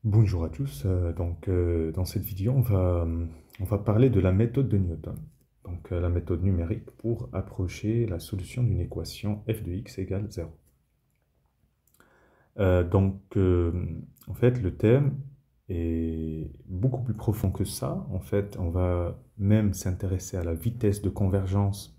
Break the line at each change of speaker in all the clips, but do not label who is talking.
Bonjour à tous. Dans cette vidéo, on va parler de la méthode de Newton. La méthode numérique pour approcher la solution d'une équation f de x égale 0. En fait, le thème est beaucoup plus profond que ça. En fait, on va même s'intéresser à la vitesse de convergence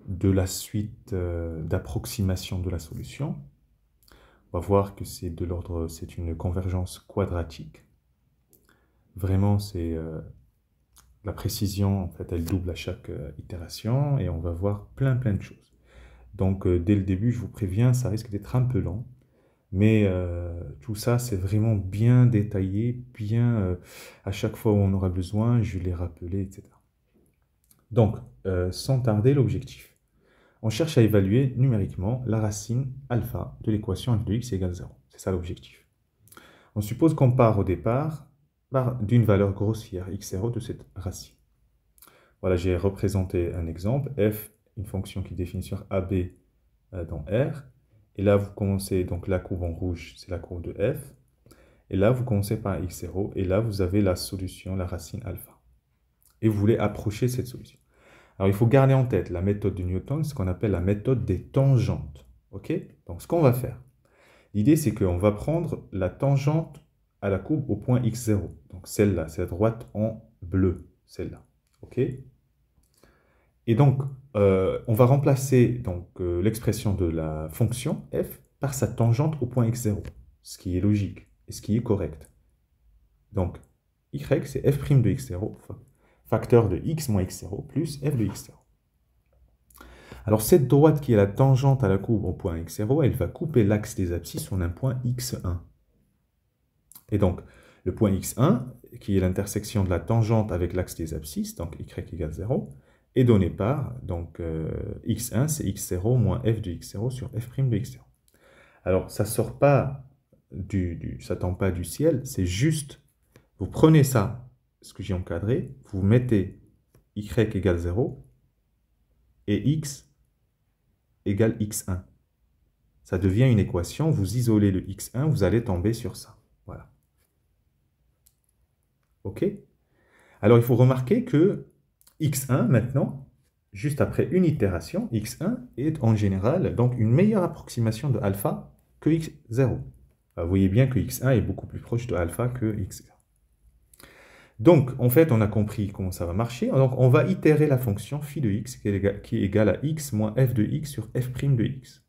de la suite d'approximation de la solution. On va voir que c'est une convergence quadratique. Vraiment, la précision, en fait, elle double à chaque itération et on va voir plein de choses. Dès le début, je vous préviens, ça risque d'être un peu long, mais tout ça, c'est vraiment bien détaillé, à chaque fois où on aura besoin, je vais les rappeler, etc. Sans tarder, l'objectif. On cherche à évaluer numériquement la racine alpha de l'équation f de x égale 0. C'est ça l'objectif. On suppose qu'on part au départ d'une valeur grossière x0 de cette racine. Voilà, j'ai représenté un exemple, f, une fonction qui définit sur AB dans R. Et là, vous commencez, donc la courbe en rouge, c'est la courbe de f. Et là, vous commencez par x0. Et là, vous avez la solution, la racine alpha. Et vous voulez approcher cette solution. Alors, il faut garder en tête la méthode de Newton, ce qu'on appelle la méthode des tangentes. OK? Donc, ce qu'on va faire, l'idée, c'est qu'on va prendre la tangente à la courbe au point x0. Donc, celle-là, c'est la droite en bleu, celle-là. OK? Et donc, on va remplacer l'expression de la fonction f par sa tangente au point x0, ce qui est logique et ce qui est correct. Donc, y, c'est f' de x0, facteur de x moins x0 plus f de x0. Alors, cette droite qui est la tangente à la courbe au point x0, elle va couper l'axe des abscisses en un point x1. Et donc, le point x1, qui est l'intersection de la tangente avec l'axe des abscisses, donc y égale 0, est donné par, x1, c'est x0 moins f de x0 sur f' de x0. Alors, ça sort pas ça tombe pas du ciel, c'est juste, vous prenez ça, ce que j'ai encadré, vous mettez y égale 0 et x égale x1. Ça devient une équation, vous isolez le x1, vous allez tomber sur ça. Voilà. OK? Alors, il faut remarquer que x1, maintenant, juste après une itération, x1 est en général donc une meilleure approximation de alpha que x0. Vous voyez bien que x1 est beaucoup plus proche de alpha que x0. Donc, en fait, on a compris comment ça va marcher. Donc, on va itérer la fonction phi de x qui est égale à x moins f de x sur f' de x.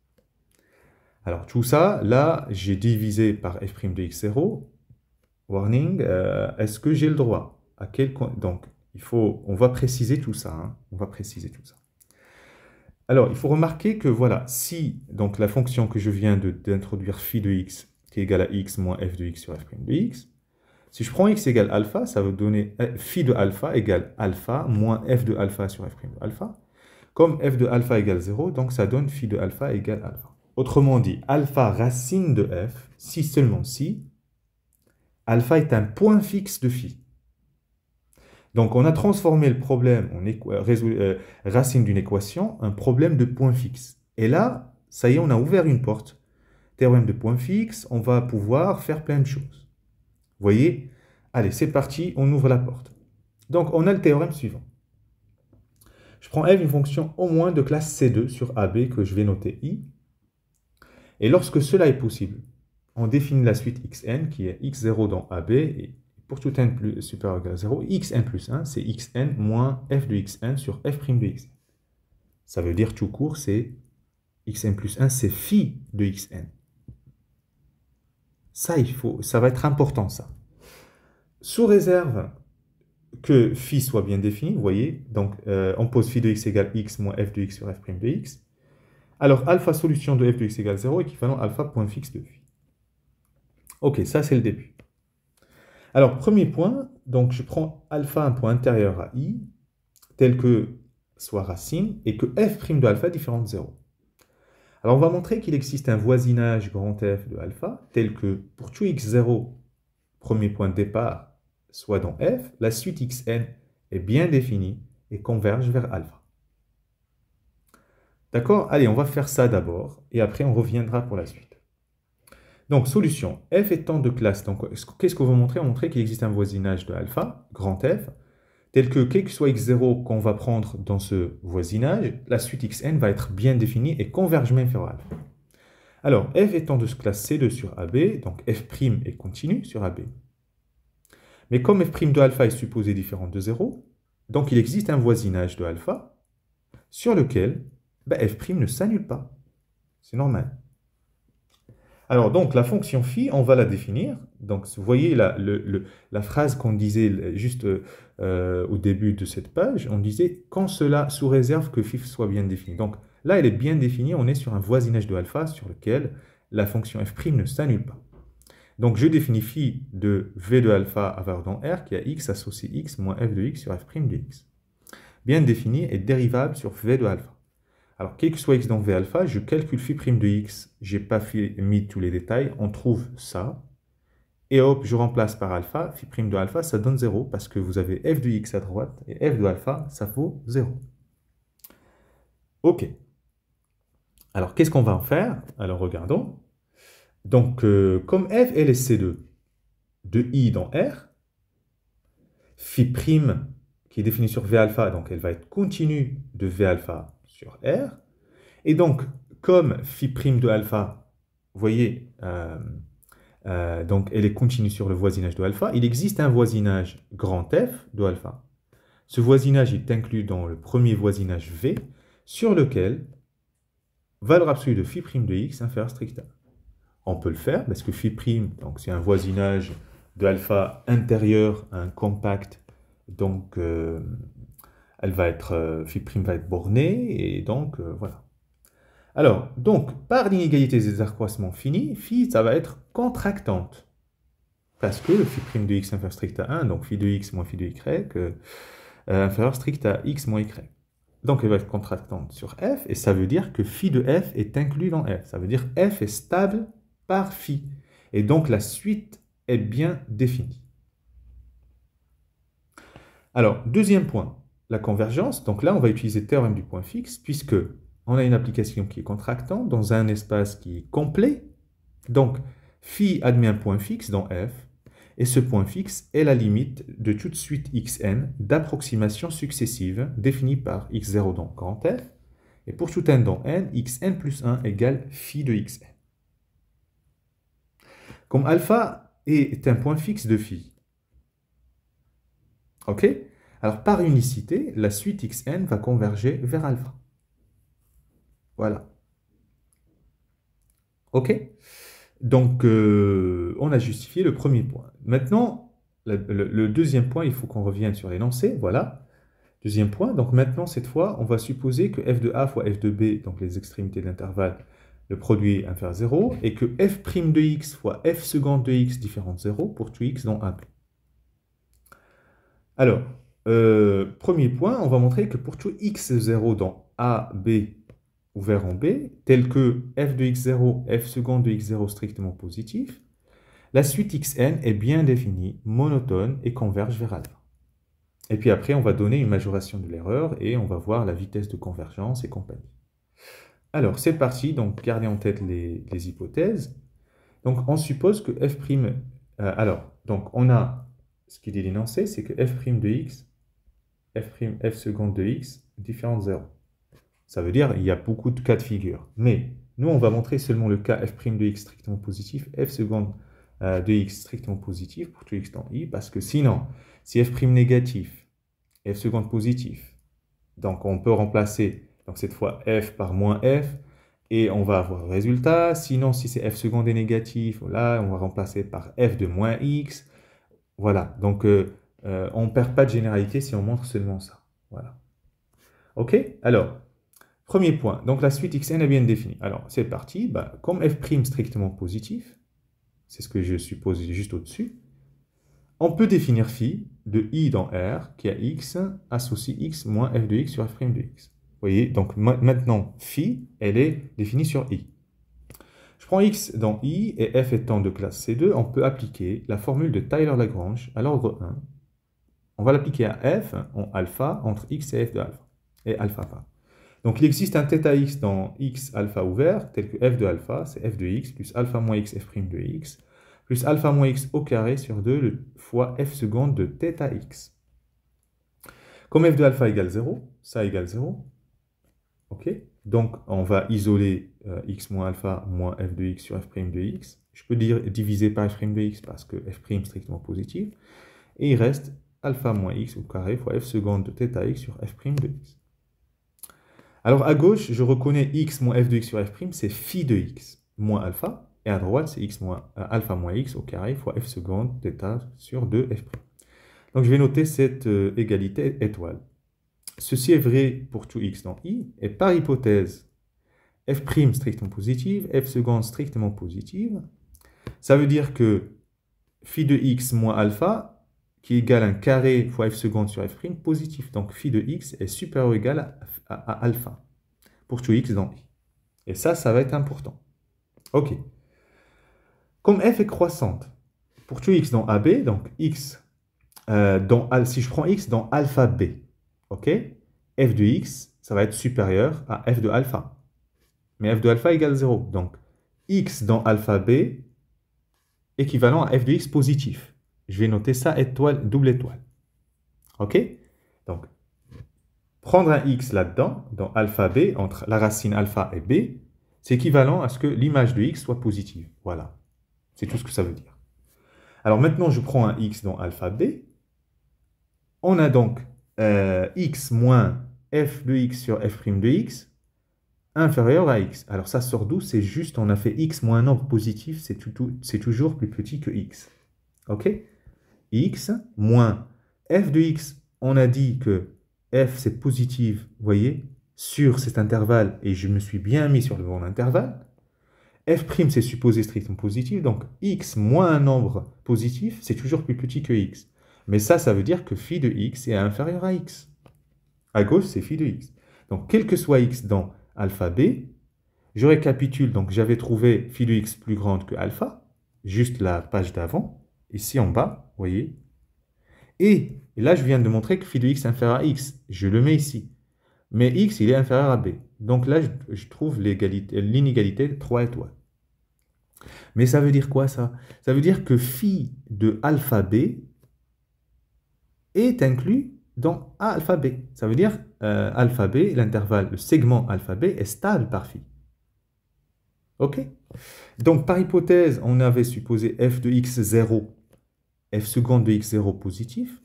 Alors, tout ça, là, j'ai divisé par f' de x0. Warning, est-ce que j'ai le droit? Donc, on va préciser tout ça. Hein. On va préciser tout ça. Alors, il faut remarquer que, voilà, si donc la fonction que je viens d'introduire phi de x qui est égale à x moins f de x sur f' de x, si je prends x égale alpha, ça va donner phi de alpha égale alpha moins f de alpha sur f' de alpha. Comme f de alpha égale 0, donc ça donne phi de alpha égale alpha. Autrement dit, alpha racine de f, si seulement si, alpha est un point fixe de phi. Donc, on a transformé le problème en racine d'une équation, un problème de point fixe. Et là, ça y est, on a ouvert une porte. Théorème de point fixe, on va pouvoir faire plein de choses. Vous voyez? Allez, c'est parti, on ouvre la porte. Donc, on a le théorème suivant. Je prends f une fonction au moins de classe C2 sur AB que je vais noter I. Et lorsque cela est possible, on définit la suite xn qui est x0 dans AB et pour tout n plus supérieur ou égal à 0, xn plus 1, c'est xn moins f de xn sur f' de xn. Ça veut dire tout court, c'est xn plus 1, c'est phi de xn. Ça, ça va être important, ça. Sous réserve que phi soit bien défini, vous voyez, donc on pose phi de x égale x moins f de x sur f' de x. Alors, alpha solution de f de x égale 0, équivalent alpha point fixe de phi. Ok, ça c'est le début. Alors, premier point, donc je prends alpha un point intérieur à i, tel que soit racine, et que f' de alpha différent de 0. Alors, on va montrer qu'il existe un voisinage grand F de alpha, tel que pour tout x0, premier point de départ, soit dans f, la suite xn est bien définie et converge vers alpha. D'accord? Allez, on va faire ça d'abord, et après on reviendra pour la suite. Donc, solution, f étant de classe. Donc, qu'est-ce qu'on va montrer? On va montrer qu'il existe un voisinage de alpha, grand F, tel que quel que soit x0 qu'on va prendre dans ce voisinage, la suite xn va être bien définie et converge même vers alpha. Alors, f étant de classe C2 sur AB, donc f' est continu sur AB. Mais comme f' de alpha est supposé différent de 0, donc il existe un voisinage de alpha sur lequel f' ne s'annule pas. C'est normal. Alors, donc, la fonction phi, on va la définir. Donc, vous voyez la phrase qu'on disait juste au début de cette page, on disait « quand cela sous réserve que phi soit bien défini ». Donc, là, elle est bien définie, on est sur un voisinage de alpha sur lequel la fonction f' ne s'annule pas. Donc, je définis phi de v de alpha à valeur dans R qui a x associé x moins f de x sur f' de x. Bien défini et dérivable sur v de alpha. Alors, quel que soit x dans v alpha, je calcule phi' de x. Je n'ai pas mis tous les détails. On trouve ça. Et hop, je remplace par alpha. Phi' de alpha, ça donne 0 parce que vous avez f de x à droite et f de alpha, ça vaut 0. OK. Alors, qu'est-ce qu'on va en faire? Alors, regardons. Donc, comme f, elle est C2 de i dans R, phi' qui est définie sur v alpha, donc elle va être continue de v alpha sur R. Et donc, comme phi' de alpha, vous voyez, donc elle est continue sur le voisinage de alpha, il existe un voisinage grand F de alpha. Ce voisinage est inclus dans le premier voisinage V, sur lequel valeur absolue de phi' de x inférieure stricte à 1. On peut le faire parce que phi', donc c'est un voisinage de alpha intérieur à un compact, donc elle va être, phi' va être bornée, et donc voilà. Alors, donc, par l'inégalité des accroissements finis, phi, ça va être contractante. Parce que phi' de x inférieur strict à 1, donc phi de x moins phi de y, inférieur strict à x moins y. Donc, elle va être contractante sur f, et ça veut dire que phi de f est inclus dans f. Ça veut dire que f est stable par phi. Et donc, la suite est bien définie. Alors, deuxième point, la convergence. Donc là, on va utiliser le théorème du point fixe, puisque on a une application qui est contractante dans un espace qui est complet. Donc, phi admet un point fixe dans f, et ce point fixe est la limite de toute suite xn d'approximations successives définies par x0 dans grand F, et pour tout n dans n, xn plus 1 égale phi de xn. Comme alpha est un point fixe de phi, ok? Alors, par unicité, la suite xn va converger vers alpha. Voilà. OK? Donc, on a justifié le premier point. Maintenant, le deuxième point, il faut qu'on revienne sur l'énoncé. Voilà. Deuxième point. Donc, maintenant, cette fois, on va supposer que f de a fois f de b, donc les extrémités de l'intervalle, le produit est inférieur à 0, et que f' de x fois f seconde de x différent de 0 pour tout x dans AB. Alors, premier point, on va montrer que pour tout x0 dans A, B, ouvert en B, tel que f de x0, f seconde de x0 strictement positif, la suite xn est bien définie, monotone et converge vers alpha. Et puis après, on va donner une majoration de l'erreur et on va voir la vitesse de convergence et compagnie. Alors, c'est parti, donc gardez en tête les hypothèses. Donc, on suppose que f'... donc on a ce qu'il est l'énoncé, c'est que f' de x, f seconde de x, différent de 0. Ça veut dire qu'il y a beaucoup de cas de figure. Mais nous, on va montrer seulement le cas f' de x strictement positif, f seconde de x strictement positif pour tout x dans i, parce que sinon, si f' négatif, f seconde positif, donc on peut remplacer donc cette fois f par moins f, et on va avoir le résultat. Sinon, si c'est f seconde est négatif, là, on va remplacer par f de moins x. Voilà, donc on ne perd pas de généralité si on montre seulement ça. Voilà. OK? Alors, premier point, donc la suite xn est bien définie. Alors, c'est parti. Comme f' strictement positif, c'est ce que je suppose juste au-dessus, on peut définir phi de i dans R qui a x associé x moins f de x sur f' de x. Vous voyez, donc maintenant, phi, elle est définie sur i. Je prends x dans i et f étant de classe C2, on peut appliquer la formule de Taylor-Lagrange à l'ordre 1. On va l'appliquer à f en alpha entre x et f de alpha. Et alpha pas. Donc, il existe un θx dans x alpha ouvert, tel que f de alpha, c'est f de x, plus alpha moins x f' de x, plus alpha moins x au carré sur 2 fois f seconde de θx. Comme f de alpha égale 0, ça égale 0. OK? Donc, on va isoler x moins alpha moins f de x sur f' de x. Je peux dire diviser par f' de x parce que f' est strictement positif. Et il reste alpha moins x au carré fois f seconde de θx sur f' de x. Alors, à gauche, je reconnais x moins f de x sur f', c'est phi de x moins alpha. Et à droite, c'est x moins alpha moins x au carré fois f seconde θ sur 2f'. Donc, je vais noter cette égalité étoile. Ceci est vrai pour tout x dans i, et par hypothèse, f' strictement positive, f seconde strictement positive, ça veut dire que phi de x moins alpha, qui égale un carré fois f seconde sur f' positif. Donc, phi de x est supérieur ou égal à alpha, pour tout x dans i. Et ça va être important. OK. Comme f est croissante, pour tout x dans AB, donc x, si je prends x dans alpha b, OK? F de x, ça va être supérieur à f de alpha. Mais f de alpha égale 0. Donc, x dans alpha b équivalent à f de x positif. Je vais noter ça étoile, double étoile. OK? Donc, prendre un x là-dedans, dans alpha b, entre la racine alpha et b, c'est équivalent à ce que l'image de x soit positive. Voilà. C'est tout ce que ça veut dire. Alors maintenant, je prends un x dans alpha b. On a donc x moins f de x sur f' de x inférieur à x. Alors ça sort d'où? C'est juste, on a fait x moins un nombre positif, c'est toujours plus petit que x. OK? X moins f de x, on a dit que f c'est positif, vous voyez, sur cet intervalle, et je me suis bien mis sur le bon intervalle. F' c'est supposé strictement positif, donc x moins un nombre positif, c'est toujours plus petit que x. Mais ça veut dire que phi de x est inférieur à x. À gauche, c'est phi de x. Donc, quel que soit x dans alpha b, je récapitule. Donc, j'avais trouvé phi de x plus grande que alpha, juste la page d'avant, ici en bas, vous voyez. Et là, je viens de montrer que phi de x est inférieur à x. Je le mets ici. Mais x, il est inférieur à b. Donc là, je trouve l'inégalité 3 étoiles. Mais ça veut dire quoi, ça? Ça veut dire que phi de alpha b est inclus dans A alpha b. Ça veut dire alpha b, l'intervalle, le segment alpha b est stable par phi. OK? Donc, par hypothèse, on avait supposé f de x 0, f seconde de x 0 positif.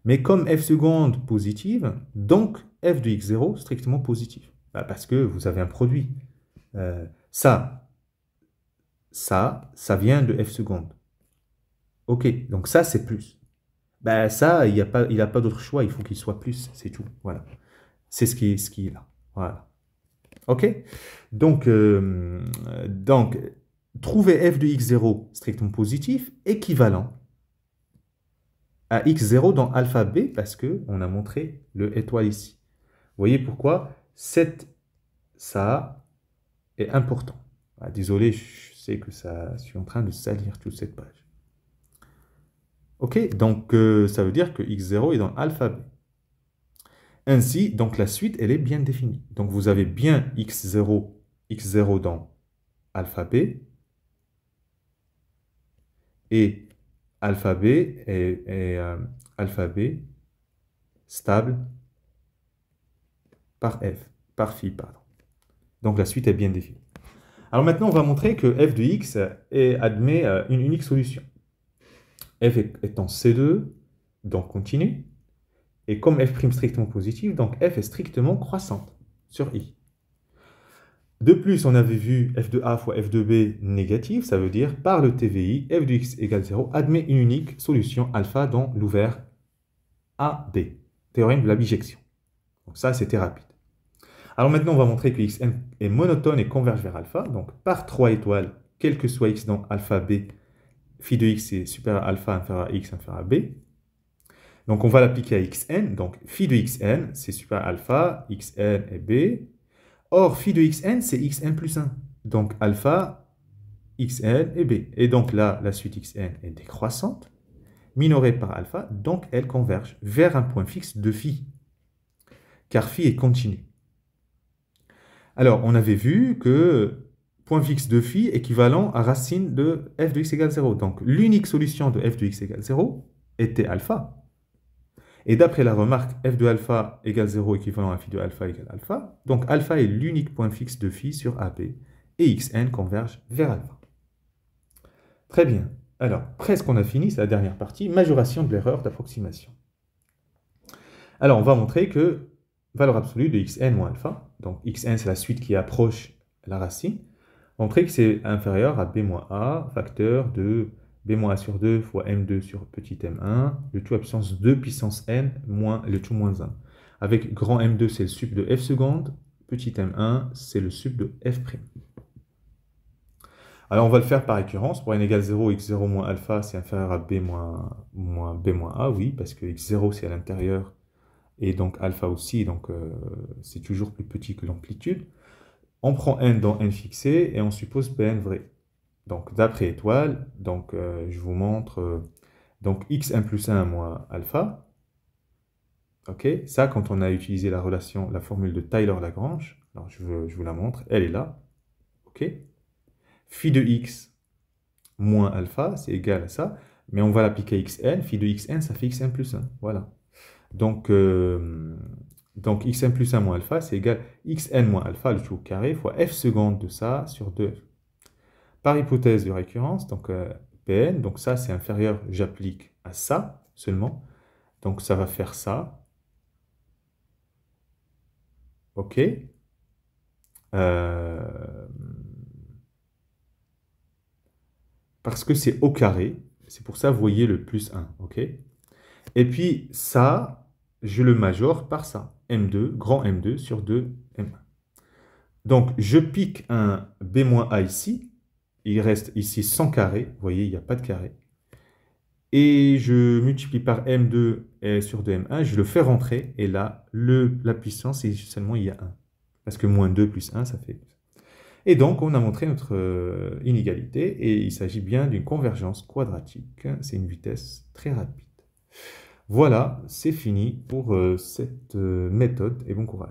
Mais comme f seconde positive, donc f de x 0 strictement positif. Parce que vous avez un produit. Ça vient de f seconde. OK, donc ça, c'est plus. Ça, il n'a pas d'autre choix, il faut qu'il soit plus, c'est tout. Voilà. C'est ce qui est là. Voilà. OK? Donc, trouver f de x0 strictement positif équivalent à x0 dans alpha b parce qu'on a montré le étoile ici. Vous voyez pourquoi ça est important. Désolé, je sais que je suis en train de salir toute cette page. OK, donc ça veut dire que x0 est dans alpha b. Ainsi, donc la suite, elle est bien définie. Donc vous avez bien x0 dans alpha b, et alpha b est alpha b stable par phi, pardon. Donc la suite est bien définie. Alors maintenant, on va montrer que f de x admet une unique solution. F étant C2, donc continue. Et comme f' strictement positif, donc f est strictement croissante sur i. De plus, on avait vu f de a fois f de b négatif, ça veut dire par le TVI, f de x égale 0 admet une unique solution alpha dans l'ouvert AB, théorème de la bijection. Donc ça, c'était rapide. Alors maintenant, on va montrer que xn est monotone et converge vers alpha. Donc par 3 étoiles, quel que soit x dans alpha b, phi de x est supérieur à alpha inférieur à x inférieur à b. Donc on va l'appliquer à xn. Donc phi de xn, c'est supérieur à alpha, xn et b. Or, phi de xn, c'est xn plus 1. Donc alpha, xn et b. Et donc là, la suite xn est décroissante, minorée par alpha, donc elle converge vers un point fixe de phi. Car phi est continu. Alors, on avait vu que point fixe de phi équivalent à racine de f de x égale 0. Donc, l'unique solution de f de x égale 0 était alpha. Et d'après la remarque, f de alpha égale 0 équivalent à phi de alpha égale alpha. Donc, alpha est l'unique point fixe de phi sur AB. Et xn converge vers alpha. Très bien. Alors, presque on a fini, c'est la dernière partie, majoration de l'erreur d'approximation. Alors, on va montrer que valeur absolue de xn moins alpha, donc xn c'est la suite qui approche la racine, montrer que c'est inférieur à b moins a, facteur de b moins a sur 2 fois m2 sur petit m1, le tout à puissance 2 puissance n moins le tout moins 1. Avec grand m2, c'est le sup de f seconde, petit m1, c'est le sup de f'. Alors, on va le faire par récurrence. Pour n égale 0, x0 moins alpha, c'est inférieur à b moins b moins a, oui, parce que x0, c'est à l'intérieur, et donc alpha aussi, donc c'est toujours plus petit que l'amplitude. On prend n dans n fixé, et on suppose Pn vrai. Donc, d'après étoile, donc, je vous montre, donc x1 plus 1 moins alpha. Ok, ça, quand on a utilisé la relation, la formule de Taylor-Lagrange, alors je vous la montre, elle est là. Ok, phi de x moins alpha, c'est égal à ça, mais on va l'appliquer à xn, phi de xn, ça fait xn plus 1, voilà. Donc xn plus 1 moins alpha, c'est égal à xn moins alpha, le tout au carré, fois f seconde de ça sur 2f. Par hypothèse de récurrence, donc Pn, donc ça c'est inférieur, j'applique à ça seulement, donc ça va faire ça, ok, parce que c'est au carré, c'est pour ça vous voyez le plus 1, ok. Et puis ça, je le majore par ça, m2, grand m2 sur 2 m1. Donc je pique un b-a ici, il reste ici 100 carré, vous voyez, il n'y a pas de carré. Et je multiplie par m2 sur 2m1, je le fais rentrer, et là, la puissance, c'est seulement il y a 1. Parce que moins 2 plus 1, ça fait... Et donc, on a montré notre inégalité, et il s'agit bien d'une convergence quadratique. C'est une vitesse très rapide. Voilà, c'est fini pour cette méthode, et bon courage.